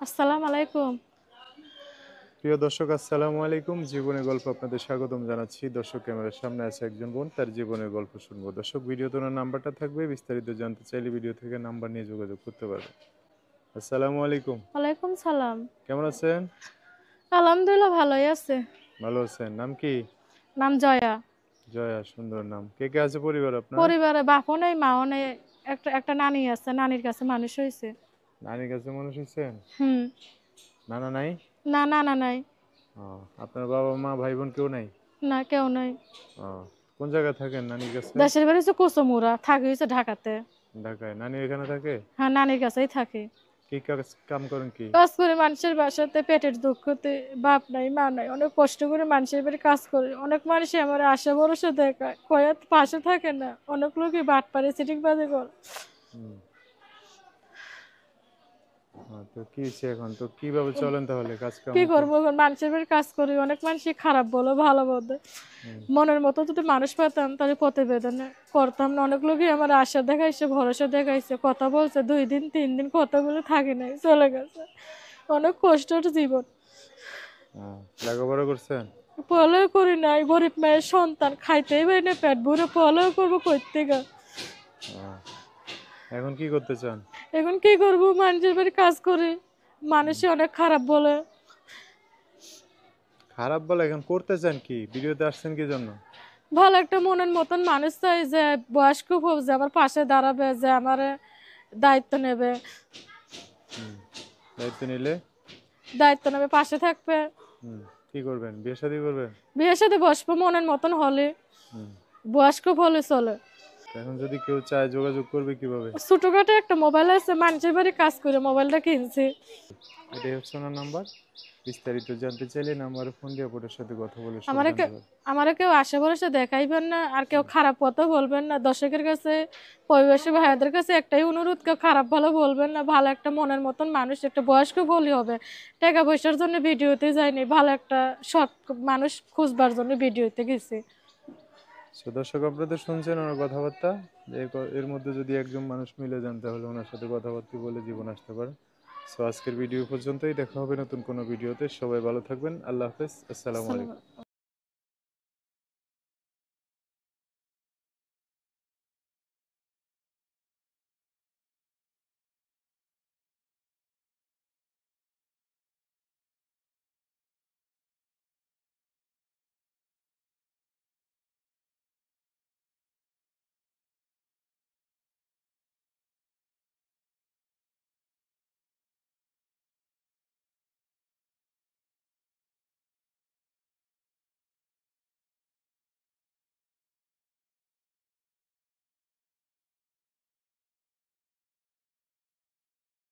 আসসালামু আলাইকুম। প্রিয় দর্শক, আসসালামু আলাইকুম। জীবনের গল্প আপনাদের স্বাগতম জানাচ্ছি। দর্শক, ক্যামেরার সামনে আছে একজন বোন, তার জীবনের গল্প শুনবো। দর্শক, ভিডিওতে ওনার নাম্বারটা থাকবে, বিস্তারিত জানতে চাইলে ভিডিও থেকে নাম্বার নিয়ে যোগাযোগ করতে পারবেন। আসসালামু আলাইকুম। ওয়ালাইকুম সালাম। কেমন আছেন? আলহামদুলিল্লাহ ভালোই আছে। ভালো আছেন? নাম কি? নাম জয়া। জয়া, সুন্দর নাম। কে কে আছে পরিবার আপনার? পরিবারে বাপও নেই মাও নেই। একটা একটা নানি আছে, নানির কাছে মানুষ হয়েছে। নানির কাছে মানুষ হয়েছেন? হুম। নানা নাই? না নানা নাই। ও, আপনার বাবা মা ভাই বোন কেউ নাই? না কেউ নাই। ও, কোন জায়গায় থাকেন নানির কাছে? দেশের বাড়ি হচ্ছে কুসুমুরা, থাকে হচ্ছে ঢাকাতে। ঢাকায়। নানি এখানে থাকে? হ্যাঁ নানির কাছেই থাকে। কি কাম করেন কি? কাজ করে মানুষের বাসাতে, পেটের দুঃখতে বাপ নাই মা নাই, অনেক কষ্ট করে মানুষের বাড়ি কাজ করে। অনেক মানুষই আমার আশা ভরসা দেখায়, কয়াত পাশে থাকে না। অনেক লোকই বাট পারে, সিটিং বাজে করে। হুম। তো কি হয়েছে এখন? তো কিভাবে চলেন তাহলে কাজ কাম কি করে? করবো এখন, মানুষের বাড়ি কাজ করি। অনেক মানুষই খারাপ বলো ভালো বলে। হুম, মনের মতো যদি মানুষ পেতাম তাহলে প্রতিবেদন করতাম না। অনেক লোকই আমার আশা দেখাইছে, ভরসা দেখাইছে, কথা বলছে, 2 দিন 3 দিন কথা বলে থাকি নাই, চলে গেছে। অনেক কষ্টের জীবন। লেখাপড়া করছেন? পড়ালেও করি নাই, গরিব মায়ের সন্তান, খাইতেই পারি না পেট ভরে, পড়ালেও করবো কই থেকে। আহ, এখন কি করতে চান? এখন কি করবো, মানুষের বাড়ি কাজ করি, মানুষই অনেক খারাপ বলে। খারাপ বলে এখন করতে চান কি? ভিডিওতে আসছেন কি জন্য? ভালো একটা মনের মতন মানুষ চাই, যে বয়স্ক হোক, যে আমার পাশে দাঁড়াবে, যে আমার দায়িত্ব নেবে। হুম, দায়িত্ব নিলে? দায়িত্ব নেবে, পাশে থাকবে। হুম, কি করবেন? বিয়ে শাদী করবেন? বিয়ের সাথে বসবো মনের মতন হলে, হুম, বয়স্ক হলে চলে। এখন যদি কেউ চায় যোগাযোগ করবে কিভাবে? ছোটখাটো একটা মোবাইল আছে, মানুষের বাড়ি কাজ করে মোবাইলটা কিনছি। এটাই হচ্ছে ওনার নাম্বার। বিস্তারিত জানতে চাইলে নাম্বারে ফোন দিয়ে বোর্ডের সাথে কথা বলে সব আমারে জানতে কেউ পারবেন। আমারে কেউ আশা ভরসা দেখাইবেন না, আর কেউ খারাপ কথা বলবেন না। দর্শকের কাছে, পরিবেশী ভাইয়াদের কাছে একটাই অনুরোধ, কেউ খারাপ ভালো বলবেন না। ভালো একটা মনের মতন মানুষ, একটা বয়স্ক বলি হবে। টাকা পয়সার জন্য ভিডিওতে যাইনি, ভালো একটা সৎ মানুষ খুঁজবার জন্য ভিডিওতে গেছি। সো দর্শক, আপনাদের শুনছেন ওনার কথাবার্তা। এর মধ্যে যদি একজন মানুষ মিলে যান তাহলে ওনার সাথে কথাবার্তা বলে জীবন আসতে পারে। সো আজকের ভিডিও পর্যন্তই, দেখা হবে নতুন কোনো ভিডিওতে। সবাই ভালো থাকবেন। আল্লাহ হাফেজ। আসসালামু আলাইকুম।